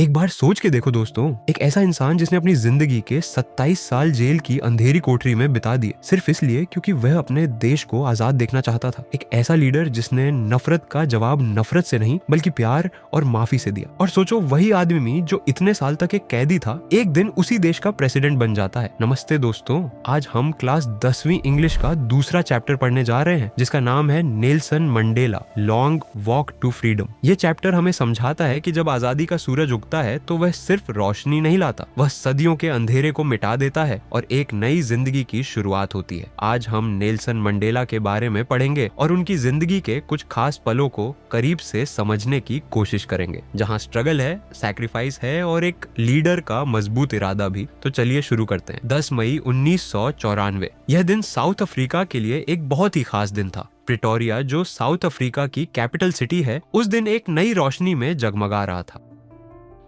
एक बार सोच के देखो दोस्तों, एक ऐसा इंसान जिसने अपनी जिंदगी के 27 साल जेल की अंधेरी कोठरी में बिता दिए सिर्फ इसलिए क्योंकि वह अपने देश को आजाद देखना चाहता था। एक ऐसा लीडर जिसने नफरत का जवाब नफरत से नहीं बल्कि प्यार और माफी से दिया। और सोचो, वही आदमी जो इतने साल तक एक कैदी था, एक दिन उसी देश का प्रेसिडेंट बन जाता है। नमस्ते दोस्तों, आज हम क्लास 10वीं इंग्लिश का दूसरा चैप्टर पढ़ने जा रहे हैं जिसका नाम है Nelson Mandela, long walk to freedom. ये चैप्टर हमें समझाता है कि जब आजादी का सूरज उगता है तो वह सिर्फ रोशनी नहीं लाता, वह सदियों के अंधेरे को मिटा देता है और एक नई जिंदगी की शुरुआत होती है। आज हम नेल्सन मंडेला के बारे में पढ़ेंगे और उनकी जिंदगी के कुछ खास पलों को करीब से समझने की कोशिश करेंगे, जहां स्ट्रगल है, सैक्रिफाइस है और एक लीडर का मजबूत इरादा भी। तो चलिए शुरू करते हैं। 10 मई 1994। यह दिन साउथ अफ्रीका के लिए एक बहुत ही खास दिन था। प्रिटोरिया, जो साउथ अफ्रीका की कैपिटल सिटी है, उस दिन एक नई रोशनी में जगमगा रहा था।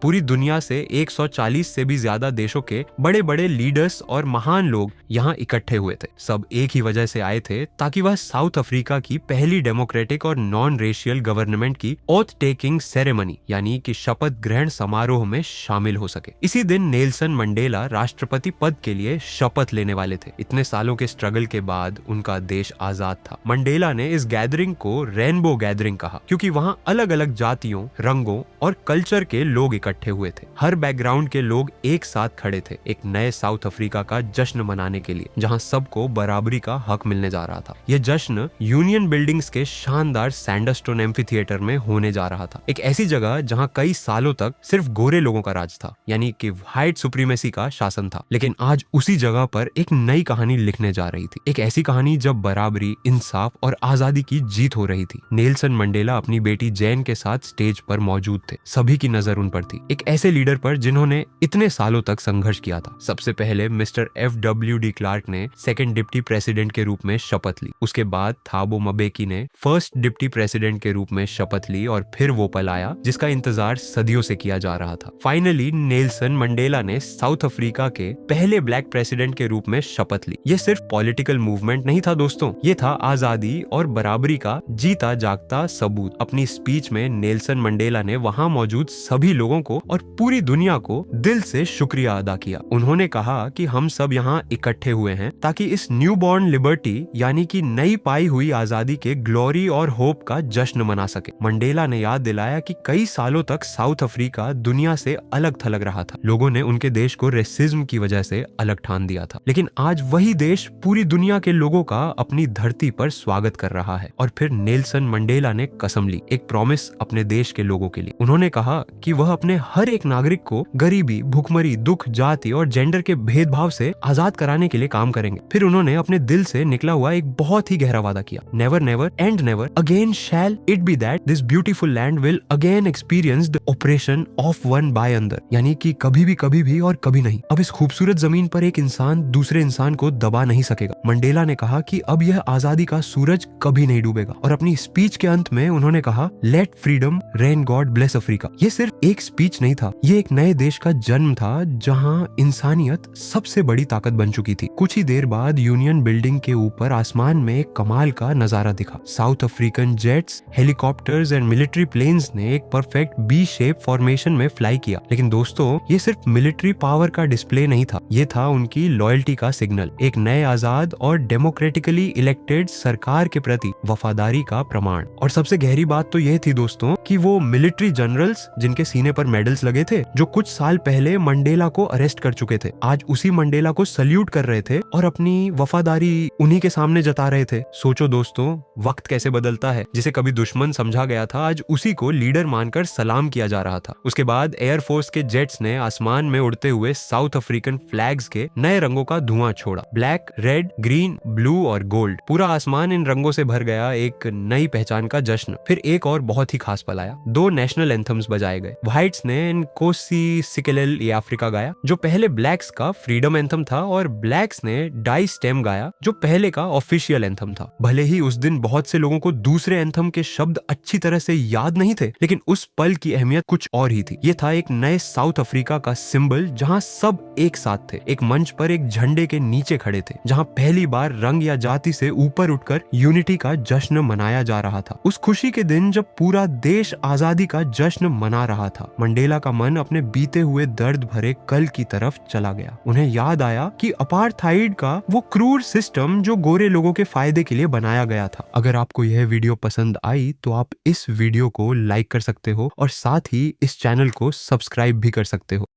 पूरी दुनिया से 140 से भी ज्यादा देशों के बड़े बड़े लीडर्स और महान लोग यहाँ इकट्ठे हुए थे। सब एक ही वजह से आए थे, ताकि वह साउथ अफ्रीका की पहली डेमोक्रेटिक और नॉन रेशियल गवर्नमेंट की ओथ टेकिंग सेरेमनी यानी कि शपथ ग्रहण समारोह में शामिल हो सके। इसी दिन नेल्सन मंडेला राष्ट्रपति पद के लिए शपथ लेने वाले थे। इतने सालों के स्ट्रगल के बाद उनका देश आजाद था। मंडेला ने इस गैदरिंग को रेनबो गैदरिंग कहा, क्योंकि वहाँ अलग अलग जातियों, रंगों और कल्चर के लोग इकट्ठे हुए थे। हर बैकग्राउंड के लोग एक साथ खड़े थे एक नए साउथ अफ्रीका का जश्न मनाने के लिए, जहां सबको बराबरी का हक मिलने जा रहा था। यह जश्न यूनियन बिल्डिंग्स के शानदार सैंडरस्टोन एम्फीथिएटर में होने जा रहा था, एक ऐसी जगह जहां कई सालों तक सिर्फ गोरे लोगों का राज था, यानी कि व्हाइट सुप्रीमेसी का शासन था। लेकिन आज उसी जगह पर एक नई कहानी लिखने जा रही थी, एक ऐसी कहानी जब बराबरी, इंसाफ और आजादी की जीत हो रही थी। नेल्सन मंडेला अपनी बेटी जैन के साथ स्टेज पर मौजूद थे। सभी की नजर उन पर थी, एक ऐसे लीडर पर जिन्होंने इतने सालों तक संघर्ष किया था। सबसे पहले मिस्टर FWD क्लार्क ने सेकंड डिप्टी प्रेसिडेंट के रूप में शपथ ली। उसके बाद थाबो मबेकी ने फर्स्ट डिप्टी प्रेसिडेंट के रूप में शपथ ली और फिर वो पल आया जिसका इंतजार सदियों से किया जा रहा था। फाइनली नेल्सन मंडेला ने साउथ अफ्रीका के पहले ब्लैक प्रेसिडेंट के रूप में शपथ ली। ये सिर्फ पॉलिटिकल मूवमेंट नहीं था दोस्तों, ये था आजादी और बराबरी का जीता जागता सबूत। अपनी स्पीच में नेल्सन मंडेला ने वहां मौजूद सभी लोगों को और पूरी दुनिया को दिल से शुक्रिया अदा किया। उन्होंने कहा कि हम सब यहाँ इकट्ठे हुए हैं ताकि इस न्यू बॉर्न लिबर्टी यानी कि नई पाई हुई आजादी के ग्लोरी और होप का जश्न मना सके। मंडेला ने याद दिलाया कि कई सालों तक साउथ अफ्रीका दुनिया से अलग थलग रहा था। लोगों ने उनके देश को रेसिज्म की वजह से अलग ठान दिया था, लेकिन आज वही देश पूरी दुनिया के लोगों का अपनी धरती पर स्वागत कर रहा है। और फिर नेल्सन मंडेला ने कसम ली, एक प्रॉमिस अपने देश के लोगों के लिए। उन्होंने कहा कि वह अपने हर एक नागरिक को गरीबी, भूखमरी, दुख, जाति और जेंडर के भेदभाव से आजाद कराने के लिए काम करेंगे। फिर उन्होंने अपने दिल से निकला हुआ एक बहुत ही गहरा वादा किया, never never and never again shall it be that this beautiful land will again experience the oppression of one by another, यानी कि कभी भी और कभी नहीं, अब इस खूबसूरत जमीन पर एक इंसान दूसरे इंसान को दबा नहीं सकेगा। मंडेला ने कहा कि अब यह आजादी का सूरज कभी नहीं डूबेगा। और अपनी स्पीच के अंत में उन्होंने कहा, let freedom reign, God bless Africa. ये सिर्फ एक स्पीच नहीं था, ये एक नए देश का जन्म था जहां इंसानियत सबसे बड़ी ताकत बन चुकी थी। कुछ ही देर बाद यूनियन बिल्डिंग के ऊपर आसमान में एक कमाल का नजारा दिखा। South African jets, helicopters and military planes ने एक परफेक्ट बी शेप फॉर्मेशन में फ्लाई किया। लेकिन दोस्तों, ये सिर्फ मिलिट्री पावर का डिस्प्ले नहीं था, ये था उनकी लॉयल्टी का सिग्नल, एक नए आजाद और डेमोक्रेटिकली इलेक्टेड सरकार के प्रति वफादारी का प्रमाण। और सबसे गहरी बात तो यह थी दोस्तों कि वो मिलिट्री जनरल्स जिनके सीने पर मेडल्स लगे थे, जो कुछ साल पहले मंडेला को अरेस्ट कर चुके थे, आज उसी मंडेला को सल्यूट कर रहे थे और अपनी वफादारी उन्हीं के सामने जता रहे थे। सोचो दोस्तों, वक्त कैसे बदलता है। जिसे कभी दुश्मन समझा गया था, आज उसी को लीडर मानकर सलाम किया जा रहा था। उसके बाद एयरफोर्स के जेट्स ने आसमान में उड़ते हुए साउथ अफ्रीकन फ्लैग्स के नए रंगों का धुआं छोड़ा, ब्लैक, रेड, ग्रीन, ब्लू और गोल्ड। पूरा आसमान इन रंगों से भर गया, एक नई पहचान का जश्न। फिर एक और बहुत ही खास पल आया, 2 नेशनल एंथम्स बजाए गए। व्हाइट्स ने कोसी सिकेलेल ये अफ्रीका गाया, जो पहले ब्लैक्स का फ्रीडम एंथम था, और ब्लैक्स ने डाई स्टेम गाया, जो पहले का ऑफिशियल एंथम था। भले ही उस दिन बहुत से लोगों को दूसरे एंथम के शब्द अच्छी तरह से याद नहीं थे, लेकिन उस पल की अहमियत कुछ और ही थी। ये था एक नए साउथ अफ्रीका का सिंबल, जहां सब एक साथ थे, एक मंच पर एक झंडे के नीचे खड़े थे, जहां पहली बार रंग या जाति से ऊपर उठकर यूनिटी का जश्न मनाया जा रहा था। उस खुशी के दिन जब पूरा देश आजादी का जश्न मना रहा था, मंडेला का मन अपने बीते हुए दर्द भरे कल की तरफ चला गया। उन्हें याद आया कि अपार्थाइड का वो क्रूर सिस्टम जो गोरे लोगों के फायदे के लिए बनाया गया था। अगर आपको यह वीडियो पसंद आई तो आप इस वीडियो को लाइक कर सकते हो और साथ ही इस चैनल को सब्सक्राइब भी कर सकते हो।